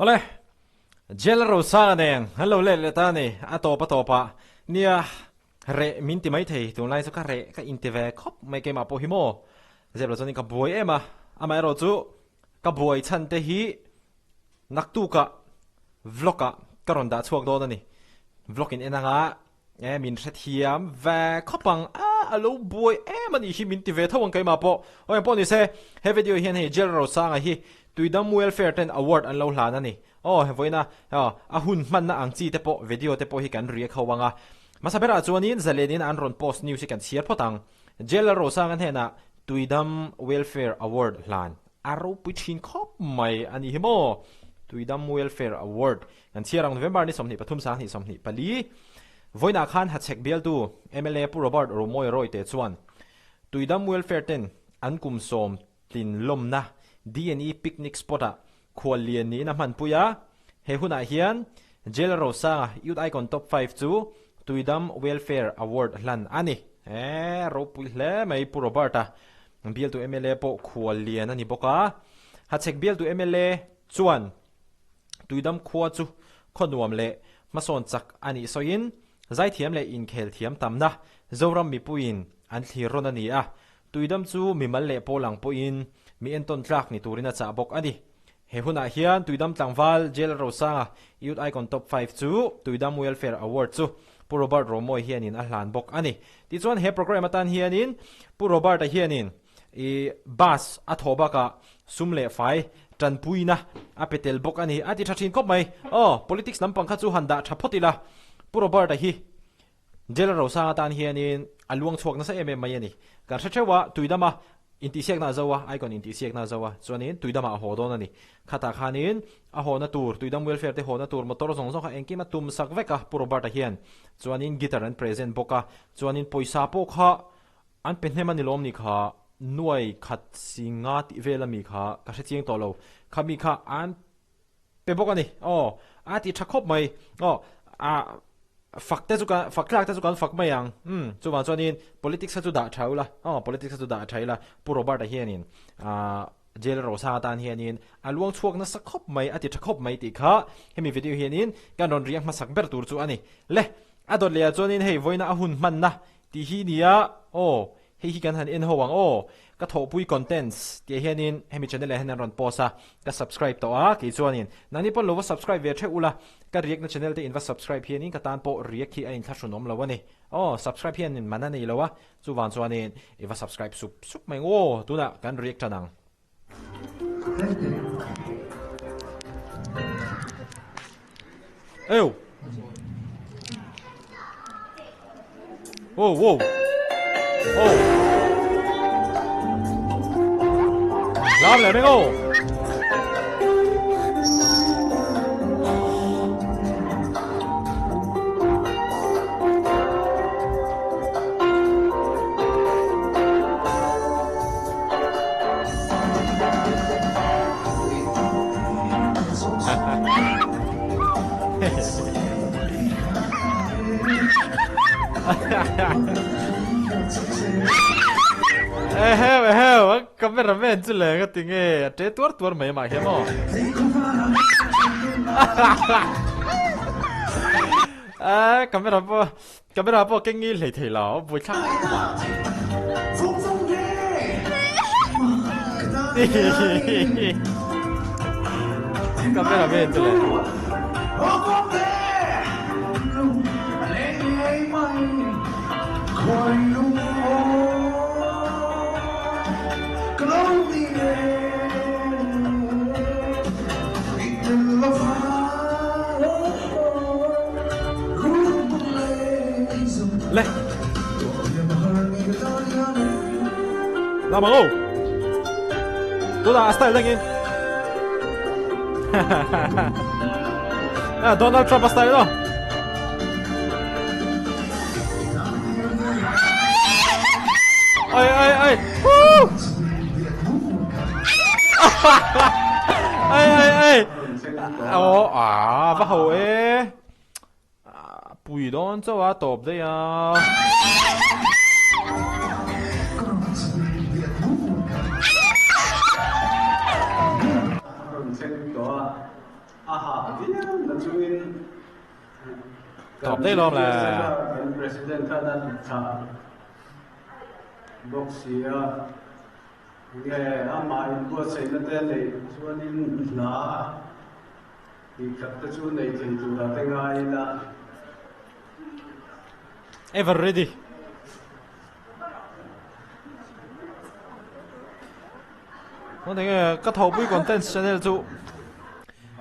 Ole, Lalrosanga'n hello le ta ni atopa nia re minti mai thei tu lai so ka re ka intive khop mai ke ma po hi mo zebla choni ka buai ema amai ro chu ka buai chan te hi naktu ka vloga karon da chuak do na ni vlog in enanga min thret hiam va khopang alo buai mani hi minti ve thawang kai ma po oi po ni se he video hian he Lalrosanga hi TUIDAM WELFARE AWARD an lo hla na ni voina hun man na ang chi te po video te po hi kan ria khawanga masabera chuanin zalenin an ron post news kan share photang Lalrosangan hena TUIDAM WELFARE AWARD hlan ROPUI thin khop mai ani hi mo TUIDAM WELFARE AWARD kan chiarang November ni somni pathum sang ni somni pali voina khan hachek bial tu MLA pu Robert Romoi roi te chuan TUIDAM WELFARE ten an kum som tin lom na DNE picnic spot a khwalian ni na man puya he huna hian Lalrosanga youth icon top 5 chu TUIDAM WELFARE AWARD hlan ani ROPUI hle mai pu Roberta bial tu MLA po khwalian ani boka hachek bial tu MLA chuan TUIDAM khwa chu khonuam le mason chak ani soin zai thiam le in khel thiam tamna zoram mi puin an thliron ani a TUIDAM chu mi mal le polang po in mi enton tlak ni turina cha bok ani he huna hian TUIDAM tlangwal Lalrosanga youth icon top 5 chu TUIDAM WELFARE AWARD chu pu Robert Romoi hianin a hlan bok ani ti chuan he program atan hianin pu Robert a hianin bus a thoba ka sumle fai tanpuina a petel bok ani ati thathin kop mai politics lampang kha chu handa thapotila pu Robert a hi Lalrosanga tan hianin aluang chuak na sa mai ani kan thathewa TUIDAM a inti siak na zawa icon inti siak na zawa chuanin TUIDAM a hodon ani khata khanin a hona tur TUIDAM welfare te hona tur motor zong zong kha engki ma tum sak veka pu Robert a hian chuanin guitar an present boka chuanin poisa po kha an penhema ni lom ni kha nuai khat singa ti velami kha ka se chiang to lo khami kha an pe boka ni ati thakop mai fakte chu ka faklak te chu kan fak mayang chuwa chuanin politics chu da thaula politics chu da thaila pu Robert a hianin Lalrosanga tan hianin aluang chuak na sakhop mai ati thakop mai ti kha hemi video hianin kan ron riang ma sak ber tur chu ani le ador le chuanin hei voina a hun man na ti hi nia hei hi kan han in howang ka thopui contents ti hianin hemi channel han ron posa ka subscribe to a ki chuanin nani pon lo subscribe ve the ula ka riak na channel te in va subscribe hianin ka tan po riak hi a in thashunom lo wani subscribe hianin manana nei lowa chu wan chuanin i va subscribe sup mai tuna kan riak tanang wow làm lại mấy cô cameraman chứ là cái tiếng nghe chế tuốt mấy mà hiếm không camera po cái nghi lì thì lỏ vui chắc cameraman chứ là Lê làm bằng tôi là style lagi Donald Trump style đó ơi bắt đầu ấy bùi đón cho à tộp đây à aha dia na chuin Top đây lom là president dan cha boxia nghe ama in bua sei na te nei chuan in na thì khát ta chu nei thei tu ra te ngai la ever ready con thấy cái thầu bui content channel chú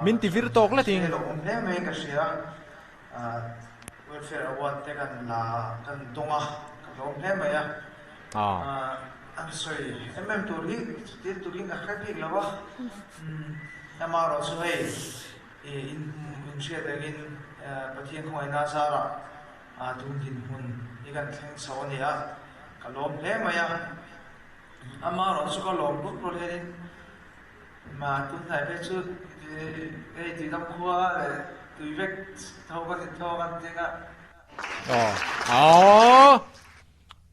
min TV talk là tiếng em mấy cái gì welfare award te kan la kan donga kan em mấy I'm sorry em turi ti turi nga khaki lawa ama ro so hey in share again pathian khoi na sara tung din hun ikan thang sawnia kalom he maya ama ro so kalom buk pro le mà tôi thấy cái chút cái gì trong khoa tôi biết thâu cái tiếng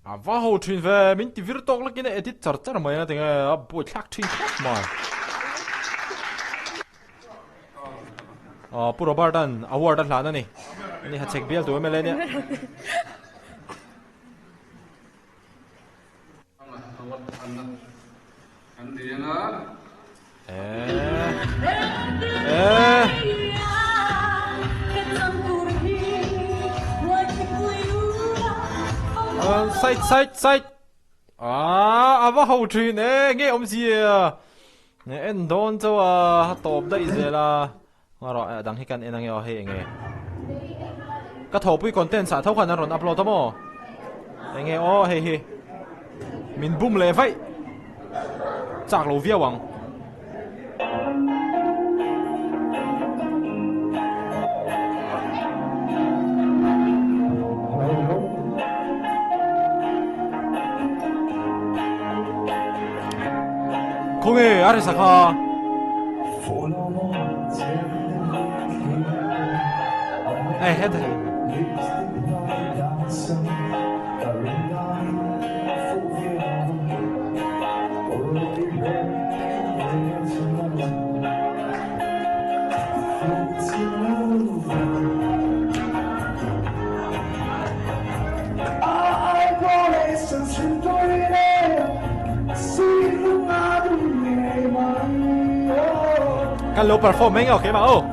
và hậu thuyền về mình TV talk là cái này edit chặt chặt mà nó tiếng bôi khắc thuyền mà puro bardan award đã làm này này hạt check bill tụi mình lên nhé side và hậu thuyền nè nghe ông gì nè em đón cho top đấy gì là rồi đăng khi cần em đang nghe nghe cái thầu bui content xã thâu khăn nó rồi upload tao mà nghe hey mình boom lên vậy chắc lâu việt hoàng 공에 아래서 가. 에이 헤드. Cái lô performance ok mà ô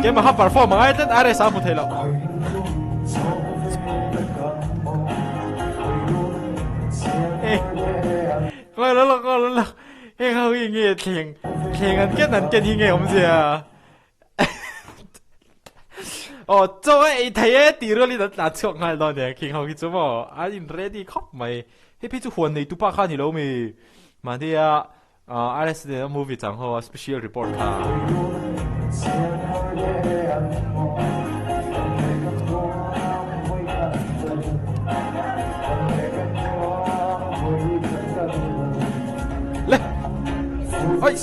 cái mà họ perform ngay đến ai sao một thể lộc coi nó cái không nghe thiền anh kết anh kết nghe không gì à cho cái thấy ấy thì rồi đi đặt chuột ngay đó nè khi không cái mà anh ready khóc mày cái phía trước này tụi ba khăn thì lâu mày mà đi Alice the movie chẳng ho special report ha lên ôi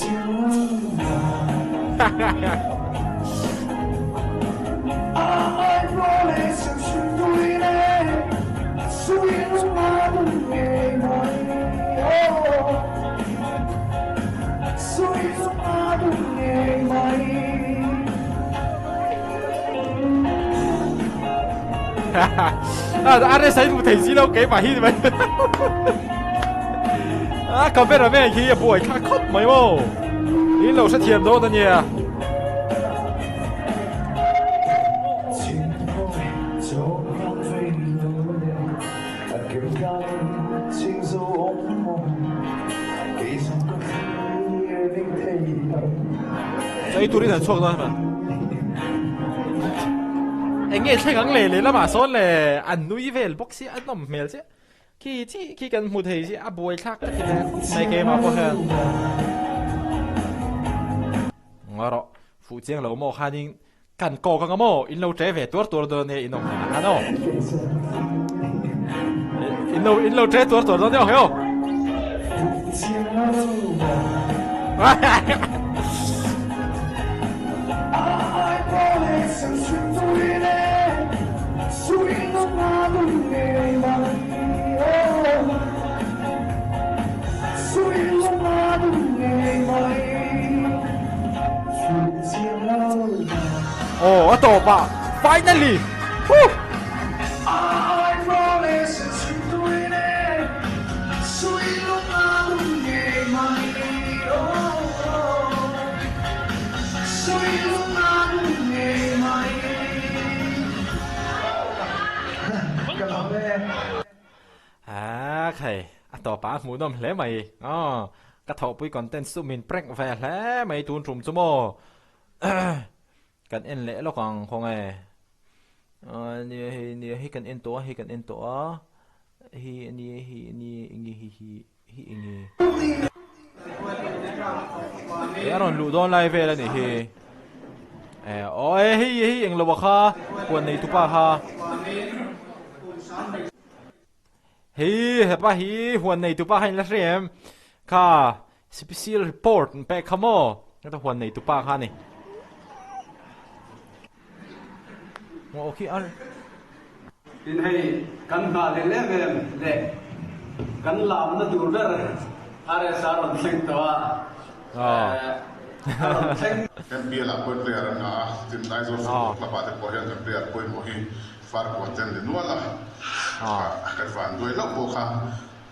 anh ấy thấy một thầy gì đâu kể mà hi vậy còn biết là mấy anh kia buổi khát khóc mấy mô đi lâu sẽ thiềm đâu nhỉ cái tụi đi thằng chuột đó mà anh nghe thấy ngang lề là mà son lề anh nuôi về bốc xí anh nằm mèo chứ khi cần một thầy chứ à bồi thác cái này cái mà có hơn ngõ đó phụ chiang lâu mò khai ninh cần cố gắng mò in lâu trẻ về tuột đời này in ông anh đâu in lâu trẻ tuột đời đó hiểu không Oh, ato pa! Finally! Woo! À, okay. Ato pa mu nom hle mai. Ka thọ pui content su min prank ve hle mai tun trum chu mo. Kan en le lo khong ai ni hi kan en to hi aron lu don lai ve la ni hi oi hi eng lo ba kha kwan nei tu pa ha hi pa hi huan nei tu pa hain la rem kha special report pe khamo ta huan nei tu pa kha ni ok ăn tin hay căn nhà lên lên lên căn làm nó đủ rồi are sao nó sinh to em bia là quân player na tin lai zo là bạn được coi hiện player quân mo hi far content de nuala cái van đuôi lóc bộ kha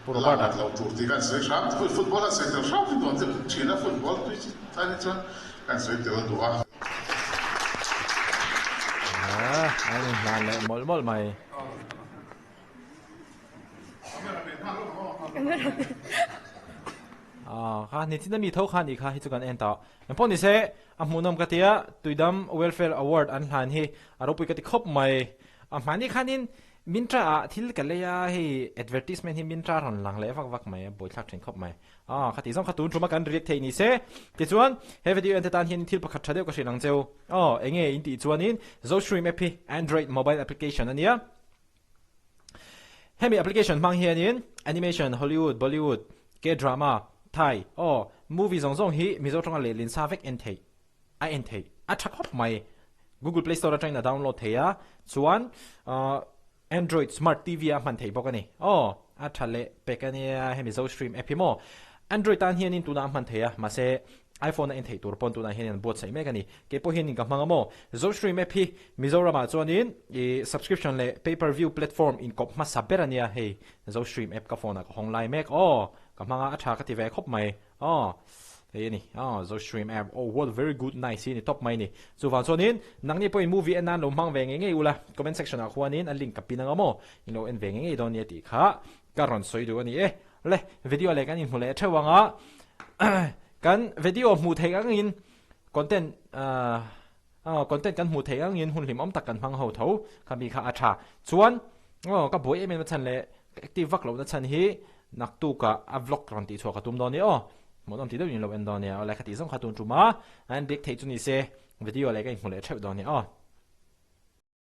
là đặt lâu tour thì cái sợi sáp football là sợi sáp thì đoạn thì chỉ là football thì thay cho cái sợi tiêu đủ à anh làm lại mỗi mày kha ni tin mi tho kha ni kha hi chu kan en ta em pon ni se amunam ka tia tuidam welfare award an han hi ROPUI ka ti khop mai mani khanin mintra a thil ka leya hi advertisement hi mintra ron lang le vak mai boi thak thin khop mai khati zong khatun thuma kan react thei ni se ti chuan he video entertain hin thil pakhat thadeu ka hrinang cheu enge in ti chuanin zo stream app Android mobile application ania hemi application mang hianin animation Hollywood Bollywood K-drama Thai movie zong hi mizo tonga le lin savek en thei a thak hop mai Google Play Store atang na download theya chuan Android Smart TV a man thei bokani a thale pekania hemi zo stream app mo Android tan hianin tuna man theya ma se iPhone en thei tur pon tuna hianin bot sai mekani ke po hianin ka mangamo zo stream app hi Mizorama chuanin e subscription le pay-per-view platform in kop ma saberania hei zo stream app ka phone ka honglai mek ka manga atha ka ti ve khop mai thế ni zo stream app what very good nice ni top mai ni so van sonin nang ni point movie enan lo mang ve nge ula comment section a khwanin an link ka pinanga mo ino en ve nge don ni ti kha karon soidu ani le video le kan in hule thawanga kan video mu thei ang in content content kan mu thei ang in hun lim om tak kan mang ho tho kami kha atha chuan ka boi em chan le active vak lo na chan hi nak tu ka a vlog ron ti choka tum don ni modom ti do ni lo en don ni la khati zong khatun tuma an big thei chu ni se video le ka in hule thau don ni